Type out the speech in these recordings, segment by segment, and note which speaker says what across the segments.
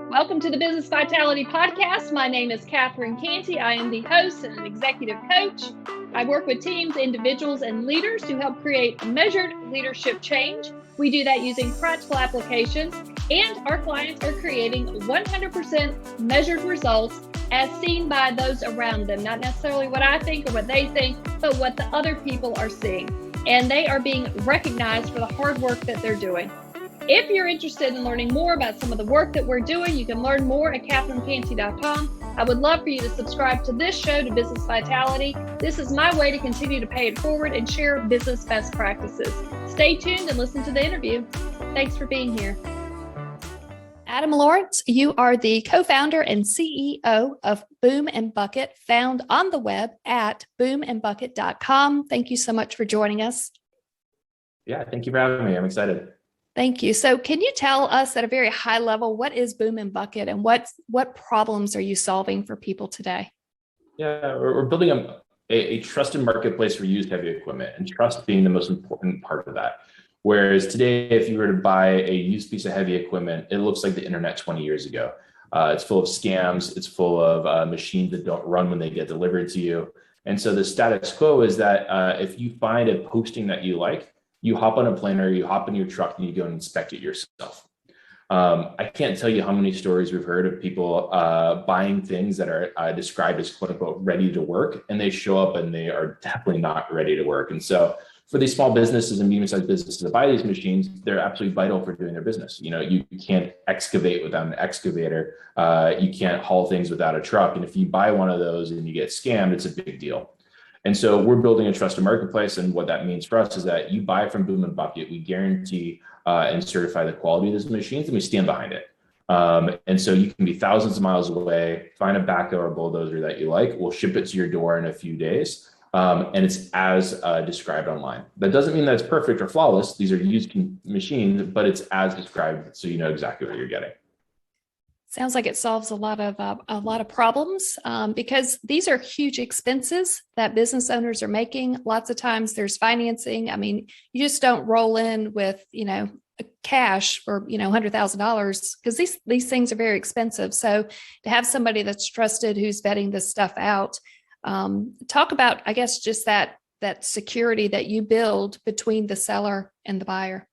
Speaker 1: Welcome to the Business Vitality Podcast. My name is Cantey. I am the host and an executive coach. I work with teams, individuals, and leaders to help create measured leadership change. We do that using practical applications, and our clients are creating 100% measured results as seen by those around them. Not necessarily what I think or what they think, but what the other people are seeing. And they are being recognized for the hard work that they're doing. If you're interested in learning more about some of the work that we're doing, you can learn more at CatherineCantey.com. I would love for you to subscribe to this show, to Business Vitality. This is my way to continue to pay it forward and share business best practices. Stay tuned and listen to the interview. Thanks for being here. Adam Lawrence, you are the co-founder and CEO of Boom and Bucket, found on the web at boomandbucket.com. Thank you so much for joining us.
Speaker 2: Yeah, thank you for having me. I'm excited.
Speaker 1: Thank you. So can you tell us at a very high level, what is Boom and Bucket and what problems are you solving for people today?
Speaker 2: Yeah, we're building a trusted marketplace for used heavy equipment, and trust being the most important part of that. Whereas today, if you were to buy a used piece of heavy equipment, it looks like the internet 20 years ago. It's full of scams. It's full of machines that don't run when they get delivered to you. And so the status quo is that if you find a posting that you like, you hop on a plane or you hop in your truck and you go and inspect it yourself. I can't tell you how many stories we've heard of people buying things that are described as quote unquote ready to work, and they show up and they are definitely not ready to work. And so for these small businesses and medium-sized businesses that buy these machines, they're absolutely vital for doing their business. You know, you can't excavate without an excavator. You can't haul things without a truck. And if you buy one of those and you get scammed, it's a big deal. And so we're building a trusted marketplace. And what that means for us is that you buy from Boom and Bucket, we guarantee and certify the quality of these machines, and we stand behind it. And so you can be thousands of miles away, find a backhoe or bulldozer that you like, we'll ship it to your door in a few days. And it's as described online. That doesn't mean that it's perfect or flawless. These are used machines, but it's as described, so you know exactly what you're getting.
Speaker 1: Sounds like it solves a lot of problems because these are huge expenses that business owners are making. Lots of times there's financing. I mean, you just don't roll in with, cash for, $100,000 because these things are very expensive. So to have somebody that's trusted who's vetting this stuff out, talk about, I guess, just that security that you build between the seller and the buyer.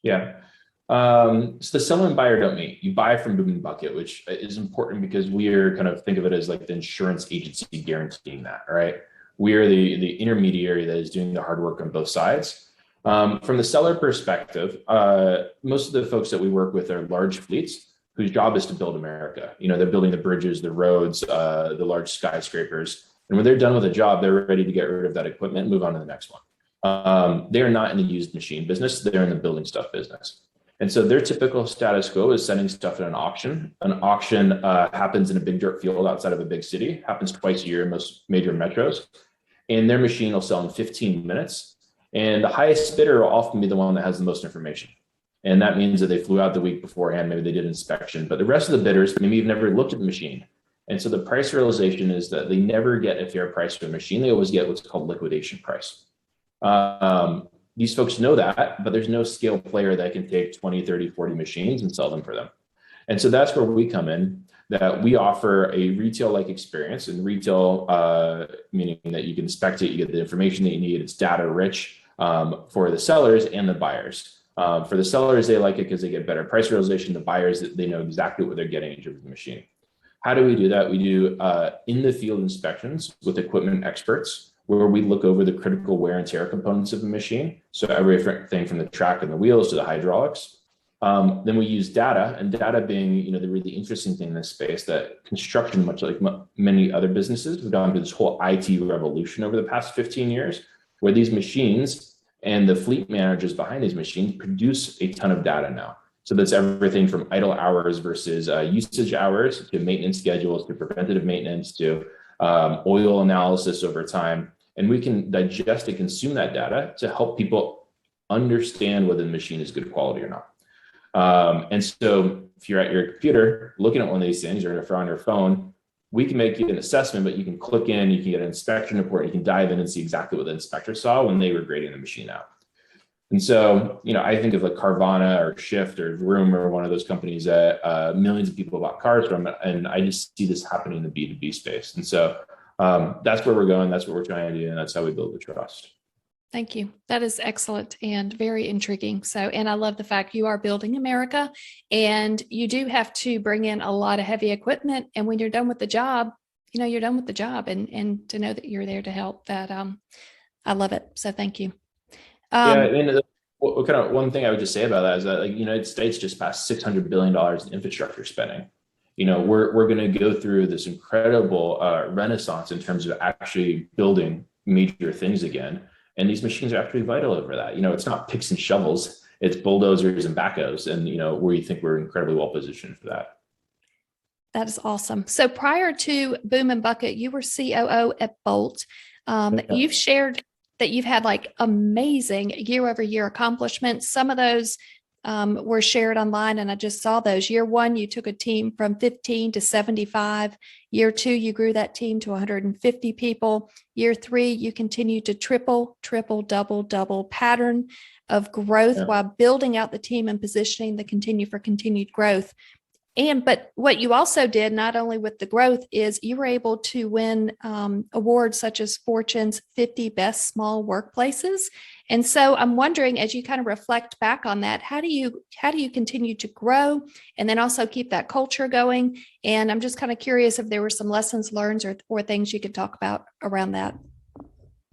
Speaker 2: Yeah. So the seller and buyer don't meet. You buy from Boom and Bucket, which is important because we are kind of think of it as like the insurance agency guaranteeing that, right? We are the intermediary that is doing the hard work on both sides. From the seller perspective, most of the folks that we work with are large fleets whose job is to build America. They're building the bridges, the roads, the large skyscrapers. And when they're done with a job, they're ready to get rid of that equipment and move on to the next one. They are not in the used machine business. They're in the building stuff business. And so their typical status quo is sending stuff at an auction. An auction happens in a big dirt field outside of a big city, happens twice a year in most major metros. And their machine will sell in 15 minutes. And the highest bidder will often be the one that has the most information. And that means that they flew out the week beforehand, maybe they did inspection, but the rest of the bidders maybe you've never looked at the machine. And so the price realization is that they never get a fair price for a machine. They always get what's called liquidation price. These folks know that, but there's no scale player that can take 20, 30, 40 machines and sell them for them. And so that's where we come in, that we offer a retail-like experience, and retail meaning that you can inspect it, you get the information that you need, it's data rich for the sellers and the buyers. For the sellers, they like it because they get better price realization. The buyers, they know exactly what they're getting in terms of the machine. How do we do that? We do in the field inspections with equipment experts, where we look over the critical wear and tear components of the machine. So everything from the track and the wheels to the hydraulics. Then we use data, and data being, the really interesting thing in this space, that construction, much like many other businesses, we've gone through this whole IT revolution over the past 15 years, where these machines and the fleet managers behind these machines produce a ton of data now. So that's everything from idle hours versus usage hours to maintenance schedules to preventative maintenance to oil analysis over time. And we can digest and consume that data to help people understand whether the machine is good quality or not. And so if you're at your computer looking at one of these things, or if you're on your phone, we can make you an assessment, but you can click in, you can get an inspection report, you can dive in and see exactly what the inspector saw when they were grading the machine out. And so, I think of like Carvana or Shift or Vroom or one of those companies that millions of people bought cars from, and I just see this happening in the B2B space. And so that's where we're going. That's what we're trying to do. And that's how we build the trust.
Speaker 1: Thank you. That is excellent and very intriguing. So, and I love the fact you are building America, and you do have to bring in a lot of heavy equipment. And when you're done with the job, you're done with the job, and to know that you're there to help, that I love it. So thank you.
Speaker 2: Yeah. And what kind of one thing I would just say about that is that, like, United States just passed $600 billion in infrastructure spending. We're going to go through this incredible renaissance in terms of actually building major things again. And these machines are actually vital over that. It's not picks and shovels, it's bulldozers and backhoes. And, we think we're incredibly well positioned for that.
Speaker 1: That is awesome. So prior to Boom and Bucket, you were COO at Bolt. You've shared that you've had like amazing year over year accomplishments. Some of those were shared online, and I just saw those. Year one, you took a team from 15 to 75. Year two, you grew that team to 150 people. Year three, you continued to triple, double pattern of growth while building out the team and positioning the continued growth. But what you also did, not only with the growth, is you were able to win awards such as Fortune's 50 Best Small Workplaces. And so I'm wondering, as you kind of reflect back on that, how do you continue to grow and then also keep that culture going? And I'm just kind of curious if there were some lessons learned or things you could talk about around that.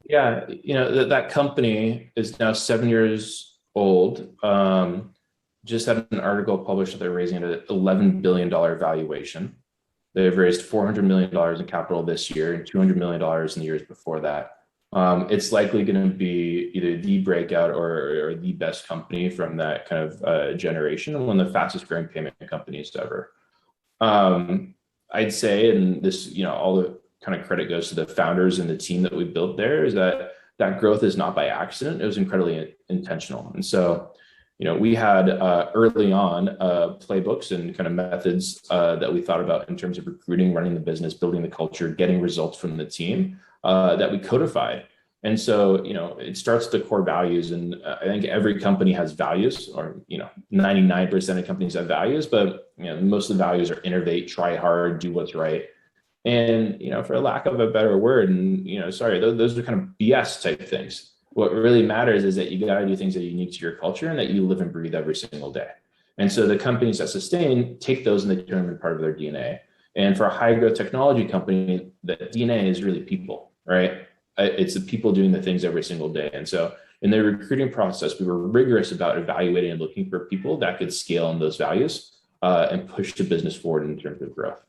Speaker 2: Yeah, that company is now 7 years old. Just had an article published that they're raising an $11 billion valuation. They've raised $400 million in capital this year and $200 million in the years before that. It's likely going to be either the breakout or the best company from that kind of generation, and one of the fastest growing payment companies ever. I'd say, and this, all the kind of credit goes to the founders and the team that we built there, is that growth is not by accident. It was incredibly intentional. And so, we had early on playbooks and kind of methods that we thought about in terms of recruiting, running the business, building the culture, getting results from the team that we codified. And so, it starts with the core values. And I think every company has values, or, 99% of companies have values, but, most of the values are innovate, try hard, do what's right. And, for lack of a better word, and, those are kind of BS type things. What really matters is that you got to do things that are unique to your culture and that you live and breathe every single day. And so the companies that sustain take those and they turn them part of their DNA. And for a high growth technology company, the DNA is really people, right? It's the people doing the things every single day. And so in the recruiting process, we were rigorous about evaluating and looking for people that could scale on those values and push the business forward in terms of growth.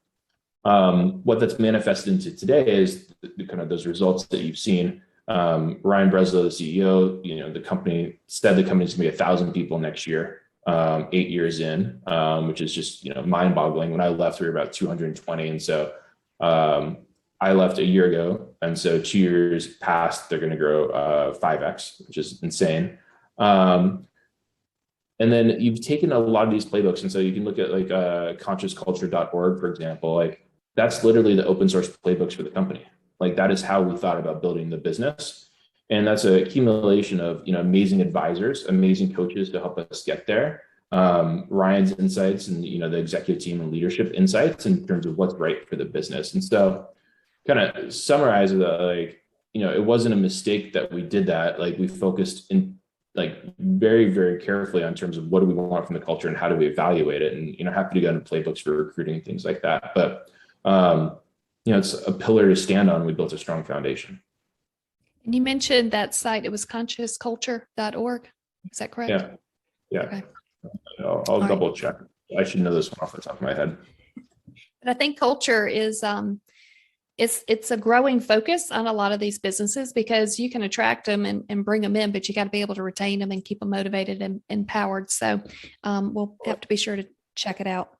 Speaker 2: What that's manifested into today is the kind of those results that you've seen. Ryan Breslow, the CEO, the company said the company's gonna be 1,000 people next year, 8 years in, which is just, mind boggling. When I left, we were about 220. And so, I left a year ago. And so 2 years past, they're going to grow 5X, which is insane. And then you've taken a lot of these playbooks. And so you can look at like consciousculture.org, for example, like that's literally the open source playbooks for the company. Like that is how we thought about building the business. And that's a accumulation of, amazing advisors, amazing coaches to help us get there. Ryan's insights and, the executive team and leadership insights in terms of what's right for the business. And so kind of summarize that, like, it wasn't a mistake that we did that. Like we focused in like very, very carefully on terms of what do we want from the culture and how do we evaluate it? And, happy to go into playbooks for recruiting and things like that. But, it's a pillar to stand on. We built a strong foundation.
Speaker 1: And you mentioned that site, it was consciousculture.org. Is that correct?
Speaker 2: Yeah.
Speaker 1: Okay.
Speaker 2: I'll double check. I should know this one off the top of my head.
Speaker 1: But I think culture is, it's a growing focus on a lot of these businesses because you can attract them and bring them in, but you got to be able to retain them and keep them motivated and empowered. So we'll have to be sure to check it out.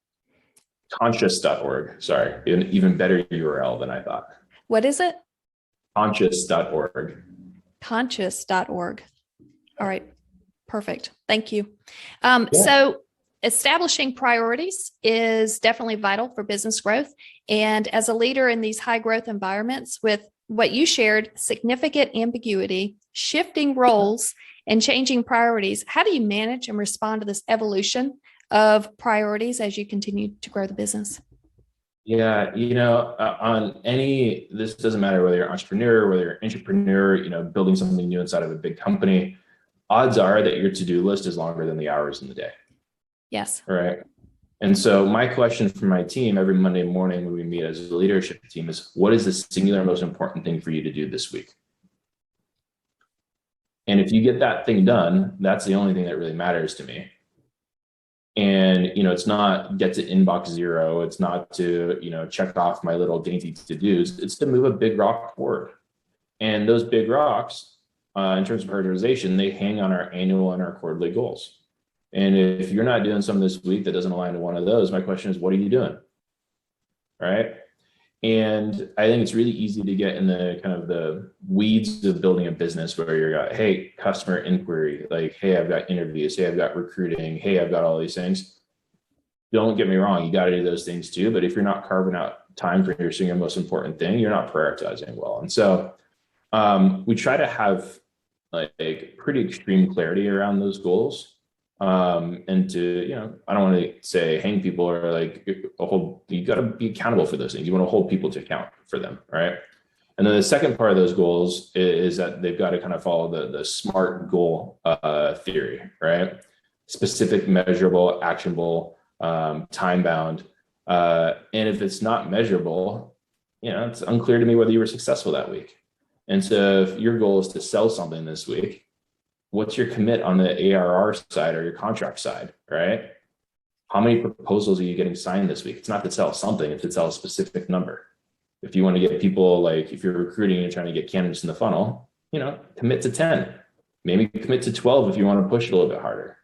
Speaker 2: Conscious.org. Sorry, an even better URL than I thought.
Speaker 1: What is it?
Speaker 2: Conscious.org.
Speaker 1: Conscious.org. All right. Perfect. Thank you. So establishing priorities is definitely vital for business growth. And as a leader in these high growth environments with what you shared, significant ambiguity, shifting roles, and changing priorities. How do you manage and respond to this evolution of priorities as you continue to grow the business?
Speaker 2: Yeah, this doesn't matter whether you're an entrepreneur, whether you're an entrepreneur, building something new inside of a big company, odds are that your to-do list is longer than the hours in the day.
Speaker 1: Yes.
Speaker 2: All right. And so my question for my team every Monday morning when we meet as a leadership team is, what is the singular most important thing for you to do this week? And if you get that thing done, that's the only thing that really matters to me. And, it's not get to inbox zero. It's not to, check off my little dainty to-dos. It's to move a big rock forward. And those big rocks, in terms of prioritization, they hang on our annual and our quarterly goals. And if you're not doing something this week that doesn't align to one of those, my question is, what are you doing? Right. And I think it's really easy to get in the kind of the weeds of building a business where you're got, hey, customer inquiry, like, hey, I've got interviews, hey, I've got recruiting, hey, I've got all these things. Don't get me wrong, you got to do those things too. But if you're not carving out time for your single most important thing, you're not prioritizing well. And so we try to have like pretty extreme clarity around those goals. And to, I don't want to say hang people or like you got to be accountable for those things. You want to hold people to account for them. Right. And then the second part of those goals is that they've got to kind of follow the SMART goal theory, right? Specific, measurable, actionable, time bound. And if it's not measurable, it's unclear to me whether you were successful that week. And so if your goal is to sell something this week, what's your commit on the ARR side or your contract side, right? How many proposals are you getting signed this week? It's not to sell something, it's to sell a specific number. If you want to get people, like if you're recruiting and you're trying to get candidates in the funnel, commit to 10, maybe commit to 12 if you want to push it a little bit harder.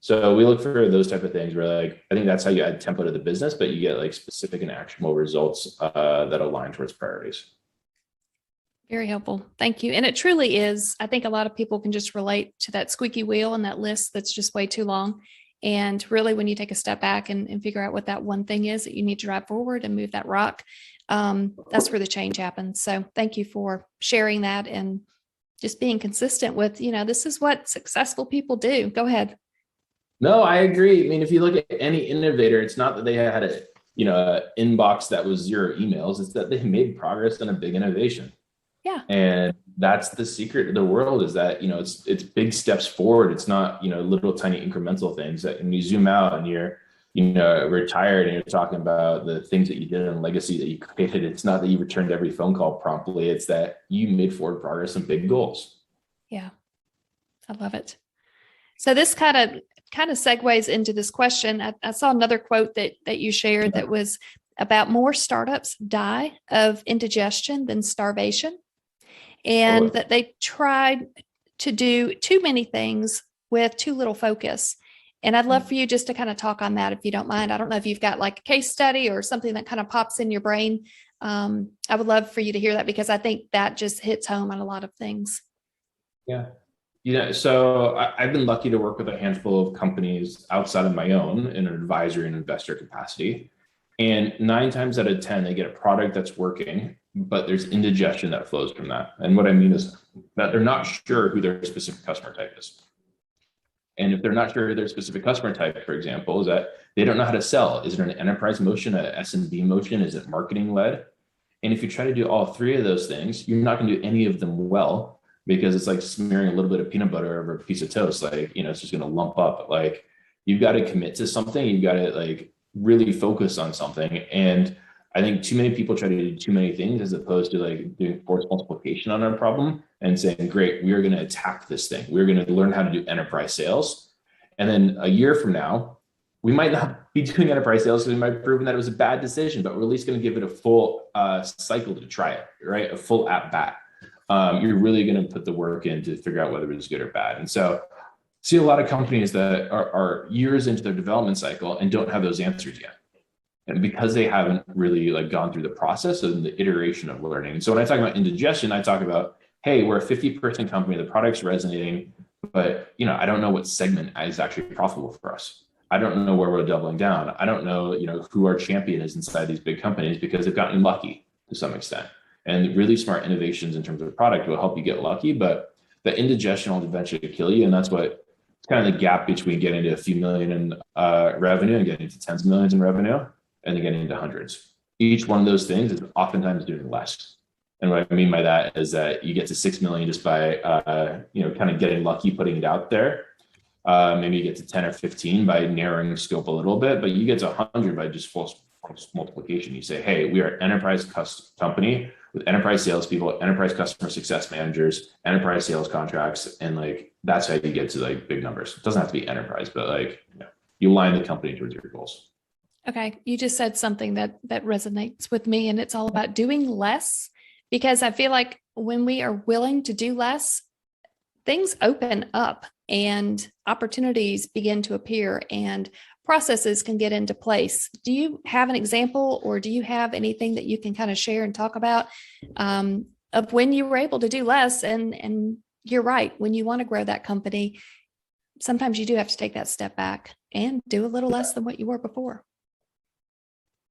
Speaker 2: So we look for those type of things where I think that's how you add tempo to the business, but you get specific and actionable results that align towards priorities.
Speaker 1: Very helpful. Thank you. And it truly is. I think a lot of people can just relate to that squeaky wheel and that list that's just way too long. And really, when you take a step back and figure out what that one thing is that you need to drive forward and move that rock, that's where the change happens. So thank you for sharing that and just being consistent with, this is what successful people do. Go ahead.
Speaker 2: No, I agree. I mean, if you look at any innovator, it's not that they had a inbox that was 0 emails. It's that they made progress on a big innovation.
Speaker 1: Yeah.
Speaker 2: And that's the secret of the world is that, it's big steps forward. It's not, little tiny incremental things that when you zoom out and you're, retired and you're talking about the things that you did and legacy that you created. It's not that you returned every phone call promptly. It's that you made forward progress on big goals.
Speaker 1: Yeah. I love it. So this kind of segues into this question. I saw another quote that you shared that was about more startups die of indigestion than starvation. And that they tried to do too many things with too little focus. And I'd love for you just to kind of talk on that, if you don't mind. I don't know if you've got like a case study or something that kind of pops in your brain. I would love for you to hear that because I think that just hits home on a lot of things.
Speaker 2: Yeah. So I've been lucky to work with a handful of companies outside of my own in an advisory and investor capacity. And 9 times out of 10, they get a product that's working, but there's indigestion that flows from that. And what I mean is that they're not sure who their specific customer type is. And if they're not sure who their specific customer type, for example, is that they don't know how to sell. Is it an enterprise motion, an SMB motion? Is it marketing led? And if you try to do all 3 of those things, you're not going to do any of them well because it's like smearing a little bit of peanut butter over a piece of toast. It's just going to lump up. You've got to commit to something. You've got to really focus on something. And I think too many people try to do too many things as opposed to doing force multiplication on a problem and saying, great, we are going to attack this thing. We're going to learn how to do enterprise sales. And then a year from now, we might not be doing enterprise sales because we might have proven that it was a bad decision, but we're at least going to give it a full cycle to try it, right? A full at bat. You're really going to put the work in to figure out whether it's good or bad. And so see a lot of companies that are years into their development cycle and don't have those answers yet. And because they haven't really gone through the process of the iteration of learning. And so when I talk about indigestion, I talk about, hey, we're a 50-person company, the product's resonating, but I don't know what segment is actually profitable for us. I don't know where we're doubling down. I don't know, who our champion is inside these big companies because they've gotten lucky to some extent. And really smart innovations in terms of product will help you get lucky, but the indigestion will eventually kill you. And that's what kind of the gap between getting to a few million in revenue and getting to tens of millions in revenue and then getting into hundreds. Each one of those things is oftentimes doing less. And what I mean by that is that you get to 6 million just by, kind of getting lucky, putting it out there. Maybe you get to 10 or 15 by narrowing scope a little bit, but you get to 100 by just false multiplication. You say, hey, we are an enterprise company with enterprise salespeople, enterprise customer success managers, enterprise sales contracts. And like, that's how you get to like big numbers. It doesn't have to be enterprise, but like, you align the company towards your goals.
Speaker 1: Okay. You just said something that resonates with me, and it's all about doing less, because I feel like when we are willing to do less, things open up and opportunities begin to appear and processes can get into place. Do you have an example, or do you have anything that you can kind of share and talk about of when you were able to do less? And you're right, when you want to grow that company, sometimes you do have to take that step back and do a little less than what you were before.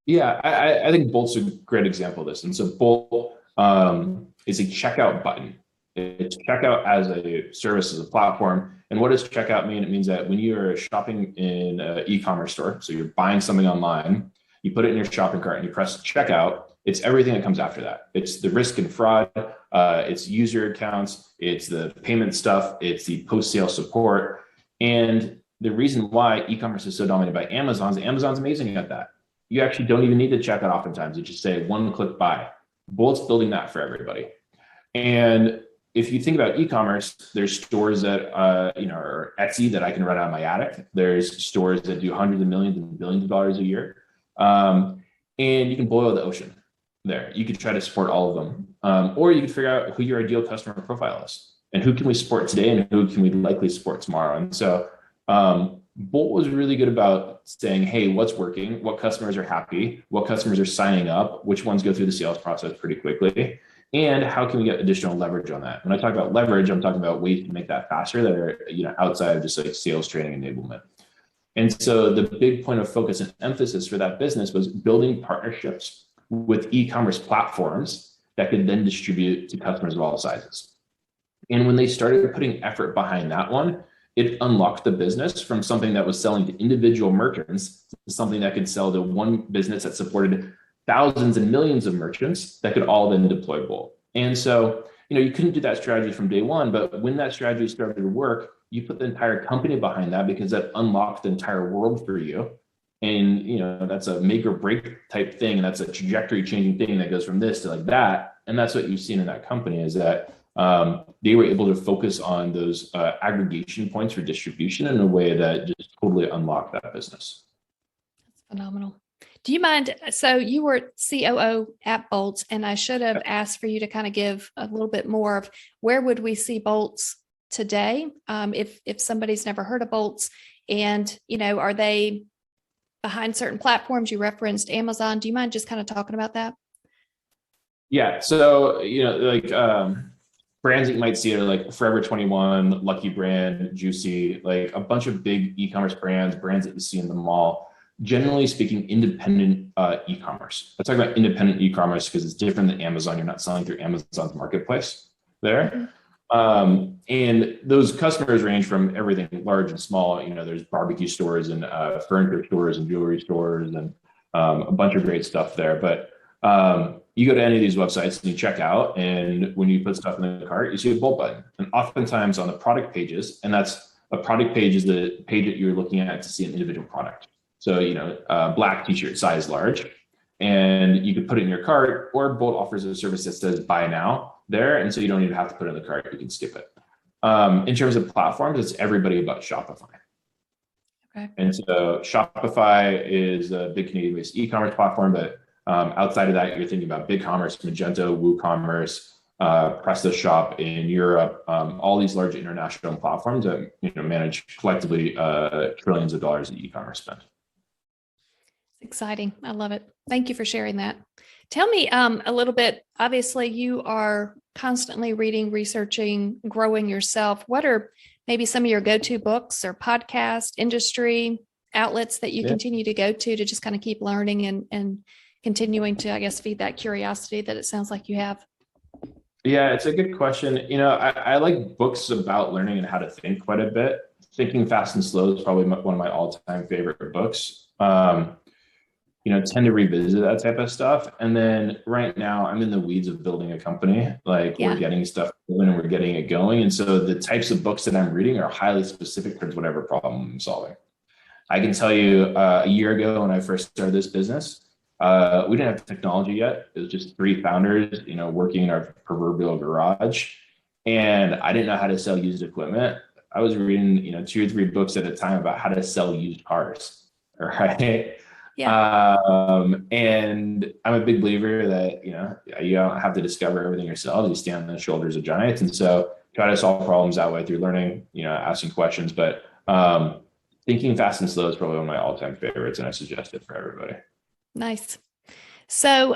Speaker 2: Yeah, I think Bolt's a great example of this. And so Bolt is a checkout button. It's checkout as a service, as a platform. And what does checkout mean? It means that when you're shopping in an e-commerce store, so you're buying something online, you put it in your shopping cart and you press checkout, it's everything that comes after that. It's the risk and fraud, it's user accounts, it's the payment stuff, it's the post-sale support. And the reason why e-commerce is so dominated by Amazon's amazing at that. You actually don't even need to check out oftentimes. You just say one-click buy. Bolt's building that for everybody. And if you think about e-commerce, there's stores that are Etsy that I can run out of my attic. There's stores that do hundreds of millions and billions of dollars a year. And you can boil the ocean there. You could try to support all of them. Or you could figure out who your ideal customer profile is and who can we support today and who can we likely support tomorrow. And so Bolt was really good about saying, hey, what's working? What customers are happy? What customers are signing up? Which ones go through the sales process pretty quickly? And how can we get additional leverage on that? When I talk about leverage, I'm talking about ways to make that faster that are, outside of just like sales training enablement. And so the big point of focus and emphasis for that business was building partnerships with e-commerce platforms that could then distribute to customers of all sizes. And when they started putting effort behind that one, it unlocked the business from something that was selling to individual merchants to something that could sell to one business that supported thousands and millions of merchants that could all then deploy Bolt. And so, you couldn't do that strategy from day one, but when that strategy started to work, you put the entire company behind that because that unlocked the entire world for you. And, that's a make or break type thing. And that's a trajectory changing thing that goes from this to like that. And that's what you've seen in that company is that they were able to focus on those aggregation points for distribution in a way that just totally unlocked that business.
Speaker 1: That's phenomenal. Do you mind? So you were COO at Bolts, and I should have asked for you to kind of give a little bit more of where would we see Bolts today? If somebody's never heard of Bolts, and are they behind certain platforms? You referenced Amazon. Do you mind just kind of talking about that?
Speaker 2: Yeah. So brands that you might see are like Forever 21, Lucky Brand, Juicy, like a bunch of big e-commerce brands that you see in the mall. Generally speaking, independent e-commerce. I talk about independent e-commerce because it's different than Amazon. You're not selling through Amazon's marketplace there. Mm-hmm. And those customers range from everything large and small. There's barbecue stores and furniture stores and jewelry stores and a bunch of great stuff there. But you go to any of these websites and you check out, and when you put stuff in the cart, you see a Bolt button. And oftentimes on the product pages, and that's a product page is the page that you're looking at to see an individual product. So, black t-shirt size large, and you could put it in your cart, or Bolt offers a service that says buy now there. And so you don't even have to put it in the cart, you can skip it. In terms of platforms, it's everybody but Shopify. Okay. And so Shopify is a big Canadian-based e-commerce platform, but outside of that, you're thinking about BigCommerce, Magento, WooCommerce, PrestaShop in Europe, all these large international platforms that manage collectively trillions of dollars in e-commerce spend.
Speaker 1: Exciting. I love it. Thank you for sharing that. Tell me a little bit, obviously you are constantly reading, researching, growing yourself. What are maybe some of your go-to books or podcast industry outlets that you continue to go to just kind of keep learning and continuing to, I guess, feed that curiosity that it sounds like you have?
Speaker 2: Yeah, it's a good question. I like books about learning and how to think quite a bit. Thinking Fast and Slow is probably one of my all-time favorite books. Tend to revisit that type of stuff. And then right now I'm in the weeds of building a company. Like
Speaker 1: Yeah.
Speaker 2: we're getting stuff going and we're getting it going. And so the types of books that I'm reading are highly specific towards whatever problem I'm solving. I can tell you a year ago when I first started this business, we didn't have technology yet. It was just three founders, working in our proverbial garage. And I didn't know how to sell used equipment. I was reading, 2 or 3 books at a time about how to sell used cars. Right.
Speaker 1: Yeah.
Speaker 2: And I'm a big believer that, you don't have to discover everything yourself. You stand on the shoulders of giants. And so try to solve problems that way through learning, asking questions. But Thinking Fast and Slow is probably one of my all-time favorites, and I suggest it for everybody.
Speaker 1: Nice. So,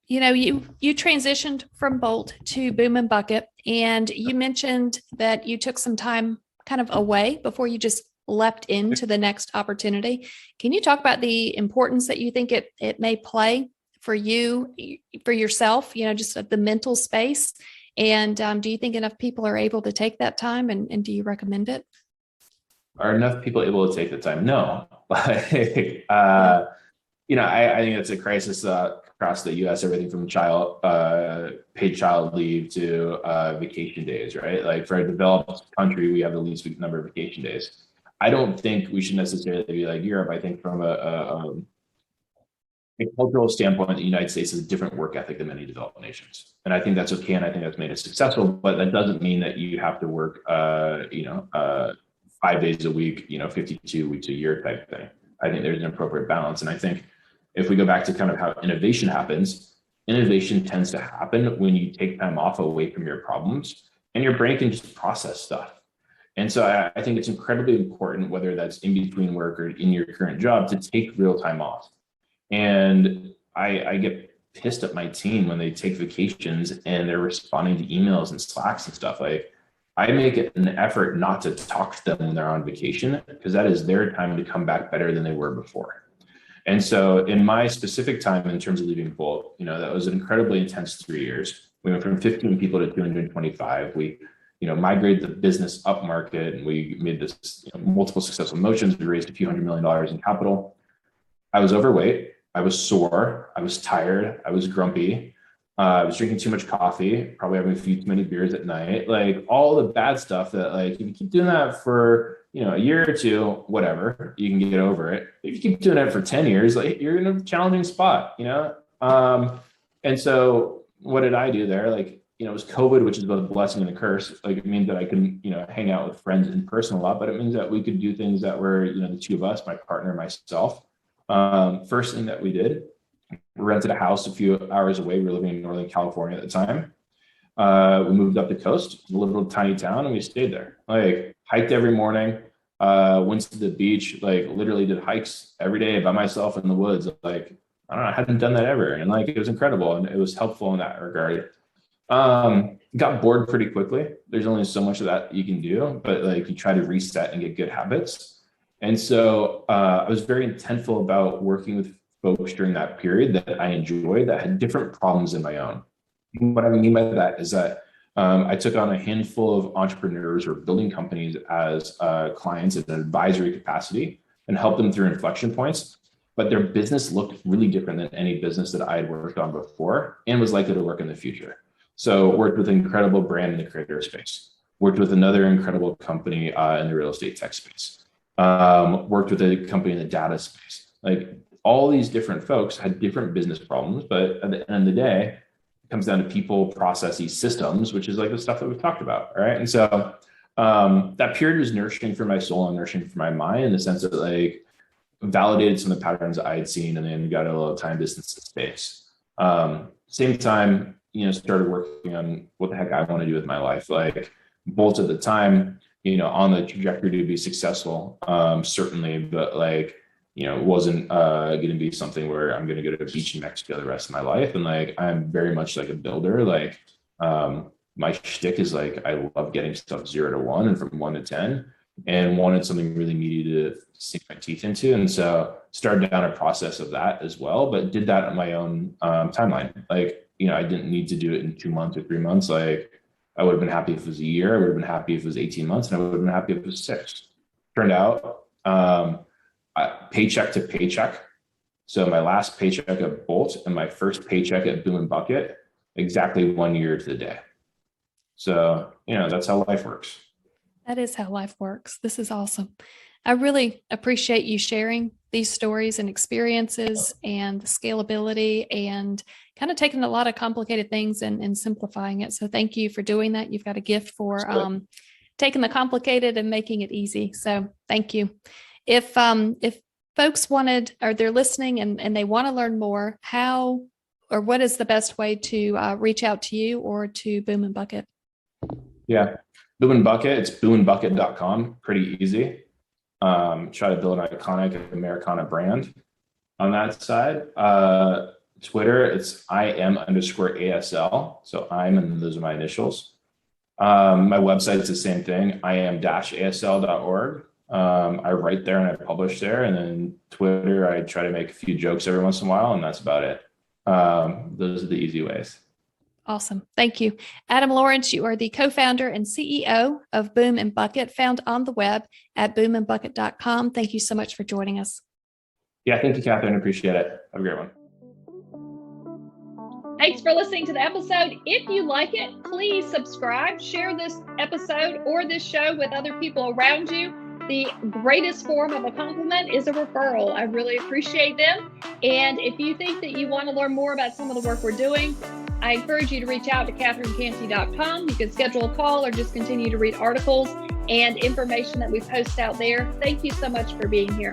Speaker 1: you transitioned from Bolt to Boom and Bucket, and you mentioned that you took some time kind of away before you just leapt into the next opportunity. Can you talk about the importance that you think it may play for you, for yourself, just the mental space? And do you think enough people are able to take that time, and do you recommend it?
Speaker 2: Are enough people able to take the time? No. I think it's a crisis across the U.S. Everything from paid child leave to vacation days, right? Like for a developed country, we have the least number of vacation days. I don't think we should necessarily be like Europe. I think from a cultural standpoint, the United States has a different work ethic than many developed nations, and I think that's okay, and I think that's made us successful. But that doesn't mean that you have to work, 5 days a week, 52 weeks a year type thing. I think there's an appropriate balance, and I think if we go back to kind of how innovation happens, innovation tends to happen when you take time off away from your problems, and your brain can just process stuff. And so I think it's incredibly important, whether that's in between work or in your current job, to take real time off. And I get pissed at my team when they take vacations and they're responding to emails and Slacks and stuff. Like I make it an effort not to talk to them when they're on vacation, because that is their time to come back better than they were before. And so in my specific time in terms of leaving Bolt, that was an incredibly intense 3 years. We went from 15 people to 225. We migrated the business up market, and we made this multiple successful motions. We raised a few $100 million in capital. I was overweight. I was sore. I was tired. I was grumpy. I was drinking too much coffee, probably having a few too many beers at night, like all the bad stuff that, like, if you keep doing that for, a year or two, whatever, you can get over it. If you keep doing it for 10 years, like you're in a challenging spot, And so what did I do there? Like, it was COVID, which is both a blessing and a curse. Like it means that I can, hang out with friends in person a lot, but it means that we could do things that were, the two of us, my partner, myself. First thing that we did, we rented a house a few hours away. We were living in Northern California at the time. We moved up the coast, a little tiny town, and we stayed there. Like hiked every morning, went to the beach, like literally did hikes every day by myself in the woods. Like, I don't know, I hadn't done that ever. And like, it was incredible. And it was helpful in that regard. Got bored pretty quickly. There's only so much of that you can do, but like you try to reset and get good habits. And so I was very intentful about working with folks during that period that I enjoyed that had different problems than my own. What I mean by that is that I took on a handful of entrepreneurs who are building companies as clients in an advisory capacity and helped them through inflection points. But their business looked really different than any business that I had worked on before and was likely to work in the future. So worked with an incredible brand in the creator space, worked with another incredible company in the real estate tech space, worked with a company in the data space. Like all these different folks had different business problems, but at the end of the day, it comes down to people, processes, systems, which is like the stuff that we've talked about, right? And so that period was nourishing for my soul and nourishing for my mind in the sense that like validated some of the patterns I had seen and then got a little time, distance, and space. Same time, started working on what the heck I want to do with my life. Like Bolt at the time, on the trajectory to be successful, certainly, but like, it wasn't going to be something where I'm going to go to a beach in Mexico the rest of my life. And like, I'm very much like a builder. Like my shtick is like, I love getting stuff 0 to 1 and from 1 to 10. and wanted something really meaty to sink my teeth into. And so started down a process of that as well, but did that on my own timeline. Like, I didn't need to do it in 2 months or 3 months. Like, I would have been happy if it was a year. I would have been happy if it was 18 months, and I would have been happy if it was 6. Turned out paycheck to paycheck. So my last paycheck at Bolt and my first paycheck at Boom and Bucket, exactly 1 year to the day. So, that's how life works.
Speaker 3: That is how life works. This is awesome. I really appreciate you sharing these stories and experiences and the scalability and kind of taking a lot of complicated things and simplifying it. So thank you for doing that. You've got a gift for taking the complicated and making it easy. So thank you. If folks they're listening and they want to learn more, how or what is the best way to reach out to you or to Boom and Bucket?
Speaker 2: Yeah. Boom and Bucket, it's boomandbucket.com. Pretty easy. Try to build an iconic Americana brand on that side. Twitter, it's IM_ASL. So I'm, and those are my initials. My website is the same thing, im-asl.org. I write there and I publish there. And then Twitter, I try to make a few jokes every once in a while, and that's about it. Those are the easy ways.
Speaker 3: Awesome. Thank you. Adam Lawrence, you are the co-founder and CEO of Boom and Bucket, found on the web at boomandbucket.com. Thank you so much for joining us.
Speaker 2: Yeah, thank you, Catherine. Appreciate it. Have a great one.
Speaker 1: Thanks for listening to the episode. If you like it, please subscribe, share this episode or this show with other people around you. The greatest form of a compliment is a referral. I really appreciate them. And if you think that you want to learn more about some of the work we're doing, I encourage you to reach out to CatherineCantey.com. You can schedule a call or just continue to read articles and information that we post out there. Thank you so much for being here.